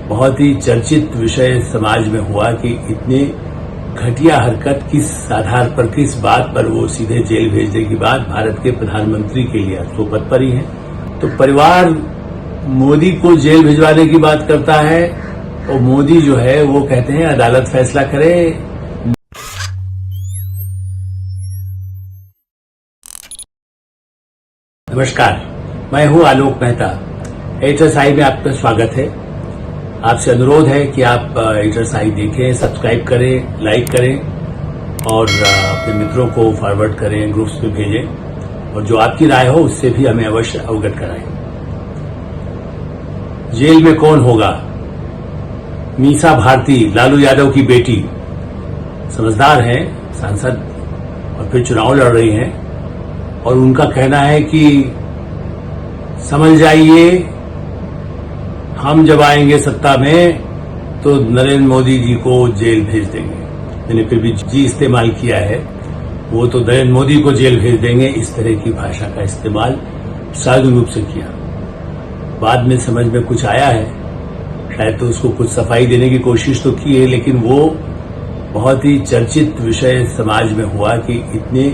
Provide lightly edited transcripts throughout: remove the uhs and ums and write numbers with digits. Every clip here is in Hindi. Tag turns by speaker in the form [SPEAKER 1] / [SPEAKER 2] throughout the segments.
[SPEAKER 1] बहुत ही चर्चित विषय समाज में हुआ कि इतनी घटिया हरकत किस आधार पर, किस बात पर वो सीधे जेल भेजने की बात भारत के प्रधानमंत्री के लिए तो पद पर ही है। तो परिवार मोदी को जेल भिजवाने की बात करता है और मोदी जो है वो कहते हैं अदालत फैसला करे। नमस्कार, मैं हूं आलोक मेहता। एडिटर्स आई में आपका स्वागत है। आपसे अनुरोध है कि आप एडिटर्स आई देखें, सब्सक्राइब करें, लाइक करें और अपने मित्रों को फॉरवर्ड करें, ग्रुप्स में भेजें और जो आपकी राय हो उससे भी हमें अवश्य अवगत कराएं। जेल में कौन होगा? मीसा भारती, लालू यादव की बेटी, समझदार हैं, सांसद और फिर चुनाव लड़ रही हैं और उनका कहना है कि समझ जाइए, हम जब आएंगे सत्ता में तो नरेंद्र मोदी जी को जेल भेज देंगे। मैंने फिर भी जी इस्तेमाल किया है, वो तो नरेंद्र मोदी को जेल भेज देंगे, इस तरह की भाषा का इस्तेमाल साधु रूप से किया। बाद में समझ में कुछ आया है, शायद तो उसको कुछ सफाई देने की कोशिश तो की है, लेकिन वो बहुत ही चर्चित विषय समाज में हुआ कि इतनी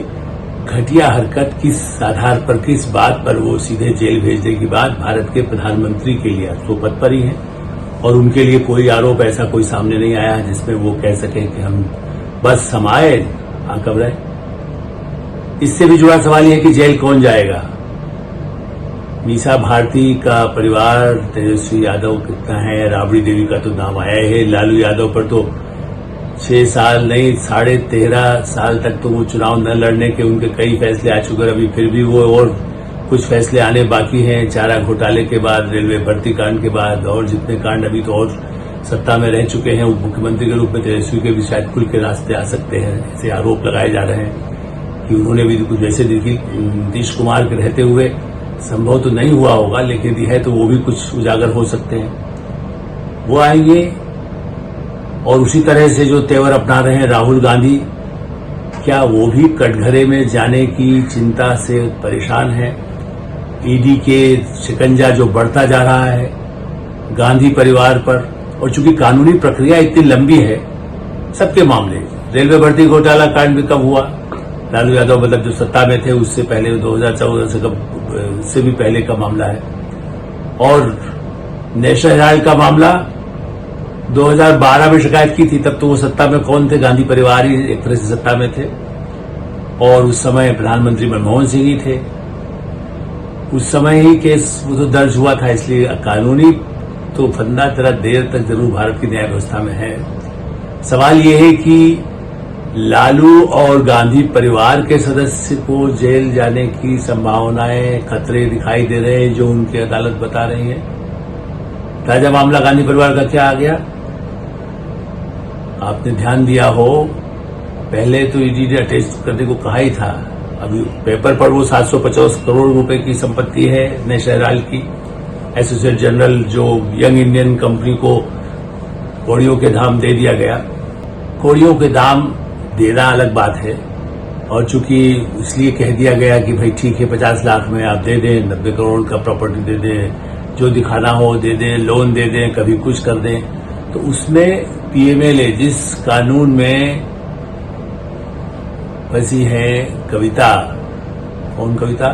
[SPEAKER 1] घटिया हरकत किस आधार पर, किस बात पर वो सीधे जेल भेजने की बात भारत के प्रधानमंत्री के लिए तो पद पर ही है और उनके लिए कोई आरोप ऐसा कोई सामने नहीं आया जिसमें वो कह सके कि हम आए कब रहे। इससे भी जुड़ा सवाल यह है कि जेल कौन जाएगा? मीसा भारती का परिवार, तेजस्वी यादव कितना है, राबड़ी देवी का तो नाम आया है, लालू यादव पर तो 6 साल नहीं 13.5 साल तक तो वो चुनाव न लड़ने के उनके कई फैसले आ चुके हैं। अभी फिर भी वो और कुछ फैसले आने बाकी हैं, चारा घोटाले के बाद, रेलवे भर्ती कांड के बाद और जितने कांड, अभी तो और सत्ता में रह चुके हैं। उप मुख्यमंत्री के रूप में तेजस्वी के भी शायद खुल के रास्ते आ सकते हैं। ऐसे आरोप लगाए जा रहे हैं कि उन्होंने भी कुछ वैसे नीतीश कुमार के रहते हुए संभव तो नहीं हुआ होगा, लेकिन यह है तो वो भी कुछ उजागर हो सकते हैं। वो आएंगे और उसी तरह से जो तेवर अपना रहे हैं राहुल गांधी, क्या वो भी कटघरे में जाने की चिंता से परेशान है? ईडी के शिकंजा जो बढ़ता जा रहा है गांधी परिवार पर, और चूंकि कानूनी प्रक्रिया इतनी लंबी है सबके मामले, रेलवे भर्ती घोटाला कांड भी कब हुआ? लालू यादव मतलब जो सत्ता में थे उससे पहले 2014 से भी पहले का मामला है। और नेशनल हेराल्ड का मामला 2012 में शिकायत की थी, तब तो वो सत्ता में कौन थे? गांधी परिवार ही एक तरह से सत्ता में थे और उस समय प्रधानमंत्री मनमोहन सिंह ही थे। उस समय ही केस वो तो दर्ज हुआ था, इसलिए कानूनी तो फंदा तरह देर तक जरूर भारत की न्याय व्यवस्था में है। सवाल ये है कि लालू और गांधी परिवार के सदस्य को जेल जाने की संभावनाएं, खतरे दिखाई दे रहे हैं जो उनकी अदालत बता रही है। ताजा मामला गांधी परिवार का क्या आ गया? आपने ध्यान दिया हो, पहले तो ईडी ने अटेस्ट करने को कहा ही था, अभी पेपर पर वो 750 करोड़ रुपए की संपत्ति है नेशनल हेराल्ड की। एसोसिएट जनरल जो यंग इंडियन कंपनी को कौड़ियों के दाम दे दिया गया। कौड़ियों के दाम देना अलग बात है और चूंकि इसलिए कह दिया गया कि भाई ठीक है 50 लाख में आप दे दें, 90 करोड़ का प्रॉपर्टी दे दें, जो दिखाना हो दे दें, लोन दे दें, कभी कुछ कर दें। तो उसमें पीएमएलए जिस कानून में फंसी है कविता, कौन कविता?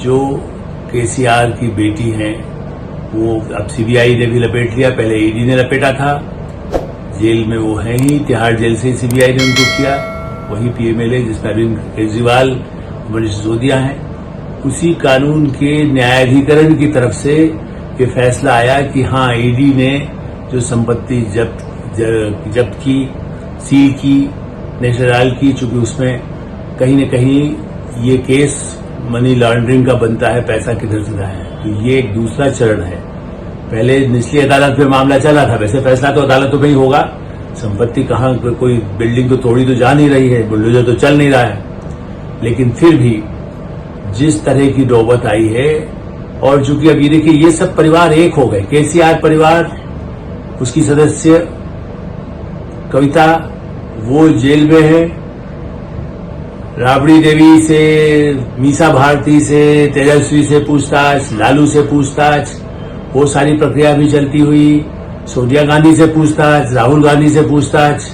[SPEAKER 1] जो केसीआर की बेटी हैं, वो अब सीबीआई ने भी लपेट लिया, पहले ईडी ने लपेटा था। जेल में वो है ही, तिहाड़ जेल से सीबीआई ने उनको किया। वही पीएमएलए जिसमें अरविंद केजरीवाल, मनीष सिसोदिया हैं, उसी कानून के न्यायाधिकरण की तरफ से ये फैसला आया कि हाँ, ईडी ने जो संपत्ति जब्त की, सील की नेशनल हेराल्ड की, चूंकि उसमें कहीं न कहीं ये केस मनी लॉन्ड्रिंग का बनता है, पैसा किधर से है, तो ये एक दूसरा चरण है। पहले निचली अदालत में मामला चला था, वैसे फैसला तो अदालतों में ही होगा। संपत्ति कहाँ, कोई बिल्डिंग तो तोड़ी तो जा नहीं रही है, बुलडोजर तो चल नहीं रहा है, लेकिन फिर भी जिस तरह की नौबत आई है, और चूंकि अब ये देखिए ये सब परिवार एक हो गए। केसीआर परिवार, उसकी सदस्य कविता वो जेल में है, राबड़ी देवी से, मीसा भारती से, तेजस्वी से पूछताछ, लालू से पूछताछ, वो सारी प्रक्रिया भी चलती हुई। सोनिया गांधी से पूछताछ, राहुल गांधी से पूछताछ,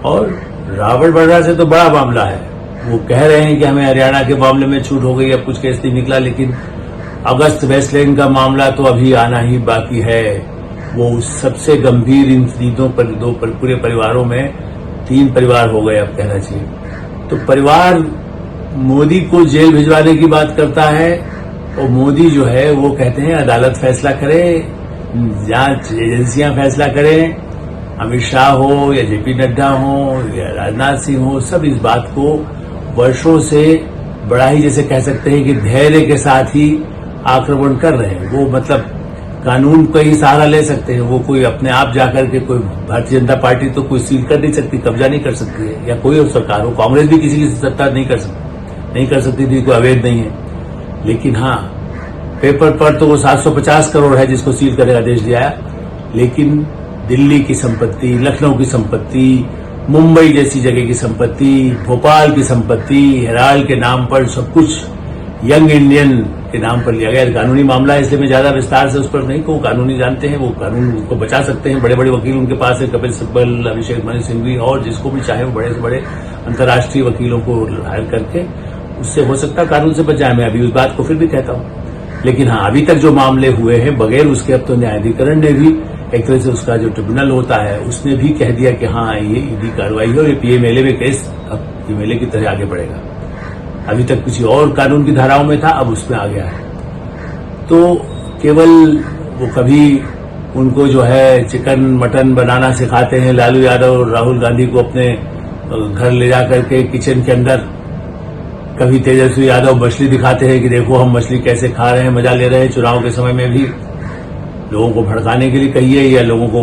[SPEAKER 1] और रावण बड़रा से तो बड़ा मामला है। वो कह रहे हैं कि हमें हरियाणा के मामले में छूट हो गई, अब कुछ केस नहीं निकला, लेकिन अगस्त वेस्टलैंड का मामला तो अभी आना ही बाकी है। वो सबसे गंभीर इन तीनों पर पूरे परिवारों में 3 परिवार हो गए, अब कहना चाहिए। तो परिवार मोदी को जेल भिजवाने की बात करता है, और मोदी जो है वो कहते हैं अदालत फैसला करे, जांच एजेंसियां फैसला करें, अमित शाह हो या जेपी नड्डा हो या राजनाथ सिंह हो, सब इस बात को वर्षों से बड़ा ही, जैसे कह सकते हैं कि धैर्य के साथ ही आक्रमण कर रहे हैं। वो मतलब कानून का ही सहारा ले सकते हैं, वो कोई अपने आप जाकर के, कोई भारतीय जनता पार्टी तो कोई सील कर नहीं सकती, कब्जा नहीं कर सकती है, या कोई सरकार हो, कांग्रेस भी किसी की सत्ता नहीं कर सकती थी, कोई अवैध नहीं है। लेकिन हाँ, पेपर पर तो वो 750 करोड़ है जिसको सील करने का आदेश दिया, लेकिन दिल्ली की संपत्ति, लखनऊ की संपत्ति, मुंबई जैसी जगह की संपत्ति, भोपाल की संपत्ति, हेराल्ड के नाम पर सब कुछ यंग इंडियन के नाम पर लिया गया। कानूनी मामला है, इसलिए मैं ज्यादा विस्तार से उस पर नहीं कहूं, कानूनी जानते हैं, वो कानून को बचा सकते हैं, बड़े बड़े वकील उनके पास है, कपिल सिब्बल, अभिषेक मनु सिंघवी, और जिसको भी चाहे वो बड़े से बड़े अंतर्राष्ट्रीय वकीलों को हायर करके उससे हो सकता है कानून से बचाए। मैं अभी उस बात को फिर भी कहता हूं, लेकिन हाँ, अभी तक जो मामले हुए हैं बगैर उसके, अब तो न्यायाधिकरण ने भी एक तरह से, उसका जो ट्रिब्यूनल होता है उसने भी कह दिया कि हाँ ये ईडी कार्रवाई है, और ये पीएमएलए में केस अब पीएमएलए की तरह आगे बढ़ेगा। अभी तक किसी और कानून की धाराओं में था, अब उसमें आ गया है। तो केवल वो कभी उनको जो है चिकन मटन बनाना सिखाते हैं लालू यादव और राहुल गांधी को, अपने घर ले जाकर के किचन के अंदर, कभी तेजस्वी यादव मछली दिखाते हैं कि देखो हम मछली कैसे खा रहे हैं, मजा ले रहे हैं। चुनाव के समय में भी लोगों को भड़काने के लिए कहिए या लोगों को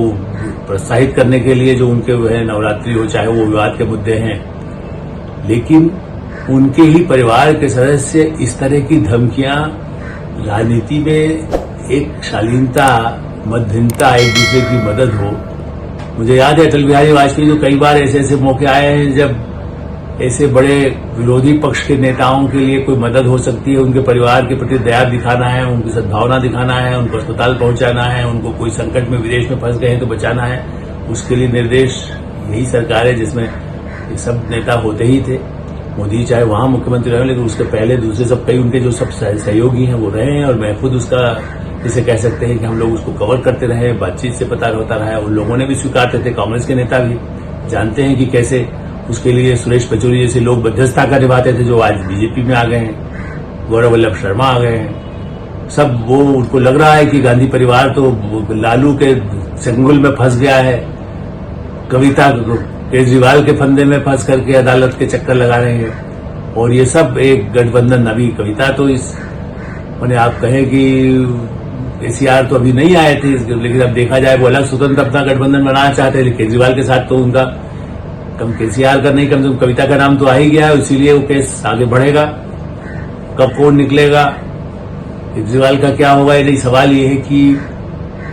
[SPEAKER 1] प्रोत्साहित करने के लिए, जो उनके है नवरात्रि हो चाहे वो विवाद के मुद्दे हैं, लेकिन उनके ही परिवार के सदस्य इस तरह की धमकियां, राजनीति में एक शालीनता, मध्यमता, एक दूसरे की मदद हो। मुझे याद है अटल बिहारी वाजपेयी, जो कई बार ऐसे ऐसे मौके आए हैं जब ऐसे बड़े विरोधी पक्ष के नेताओं के लिए कोई मदद हो सकती है, उनके परिवार के प्रति दया दिखाना है, उनकी सद्भावना दिखाना है, उनको अस्पताल पहुंचाना है, उनको कोई संकट में विदेश में फंस गए हैं तो बचाना है, उसके लिए निर्देश यही सरकार है जिसमें ये सब नेता होते ही थे। मोदी चाहे वहां मुख्यमंत्री रहे, लेकिन उसके पहले दूसरे सब कई उनके जो सब सहयोगी हैं वो रहे हैं, और मैं खुद उसका, जिसे कह सकते हैं कि हम लोग उसको कवर करते रहे, बातचीत से पता होता रहा है। उन लोगों ने भी स्वीकारते थे, कांग्रेस के नेता भी जानते हैं कि कैसे उसके लिए सुरेश पचौरी जैसे लोग मध्यस्थता का निभाते थे, जो आज बीजेपी में आ गए हैं, गौरव वल्लभ शर्मा आ गए हैं। सब वो, उनको लग रहा है कि गांधी परिवार तो लालू के चंगुल में फंस गया है, कविता केजरीवाल के फंदे में फंस करके अदालत के चक्कर लगा रहे हैं, और ये सब एक गठबंधन। अभी कविता तो इस, मैंने आप कहें कि केसीआर तो अभी नहीं आए थे, लेकिन अब देखा जाए वो अलग स्वतंत्र अपना गठबंधन बनाना चाहते हैं, लेकिन केजरीवाल के साथ तो उनका कम, केसीआर का नहीं, कम से कम कविता का नाम तो आ ही गया है, इसीलिए वो केस आगे बढ़ेगा। कब कौन निकलेगा, केजरीवाल का क्या होगा, ये नहीं, सवाल ये है कि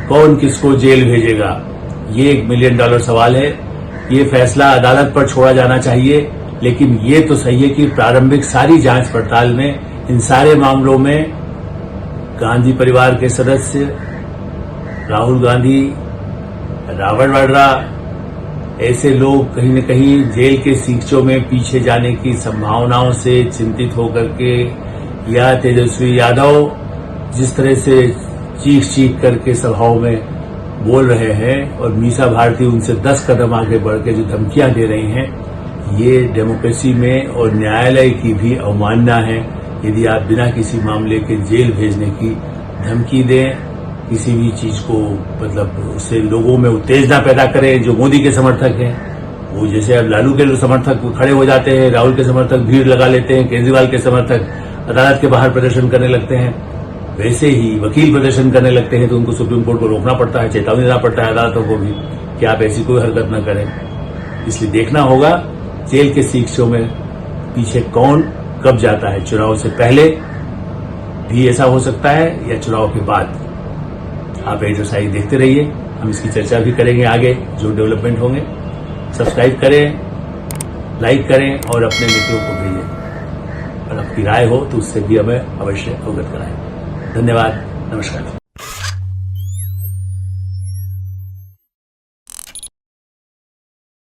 [SPEAKER 1] कौन किसको जेल भेजेगा, ये $1 मिलियन सवाल है। ये फैसला अदालत पर छोड़ा जाना चाहिए, लेकिन ये तो सही है कि प्रारंभिक सारी जांच पड़ताल में इन सारे मामलों में गांधी परिवार के सदस्य, राहुल गांधी, रावण वड्रा, ऐसे लोग कहीं न कहीं जेल के सीखचों में पीछे जाने की संभावनाओं से चिंतित होकर के, या तेजस्वी यादव जिस तरह से चीख करके सभाओं में बोल रहे हैं, और मीसा भारती उनसे 10 कदम आगे बढ़ के जो धमकियां दे रही हैं, ये डेमोक्रेसी में और न्यायालय की भी अवमानना है। यदि आप बिना किसी मामले के जेल भेजने की धमकी दें, किसी भी चीज को, मतलब उससे लोगों में उत्तेजना पैदा करें, जो मोदी के समर्थक हैं वो, जैसे अब लालू के समर्थक खड़े हो जाते हैं, राहुल के समर्थक भीड़ लगा लेते हैं, केजरीवाल के समर्थक अदालत के बाहर प्रदर्शन करने लगते हैं, वैसे ही वकील प्रदर्शन करने लगते हैं, तो उनको सुप्रीम कोर्ट को रोकना पड़ता है, चेतावनी देना पड़ता है अदालतों को भी कि आप ऐसी कोई हरकत न करें। इसलिए देखना होगा जेल के सीखचों में पीछे कौन कब जाता है। चुनाव से पहले भी ऐसा हो सकता है या चुनाव के बाद। आप एक्सरसाइज देखते रहिए, हम इसकी चर्चा भी करेंगे आगे जो डेवलपमेंट होंगे। सब्सक्राइब करें, लाइक करें और अपने मित्रों को भेजें, और आपकी राय हो तो उससे भी हमें अवश्य अवगत कराएं। धन्यवाद, नमस्कार।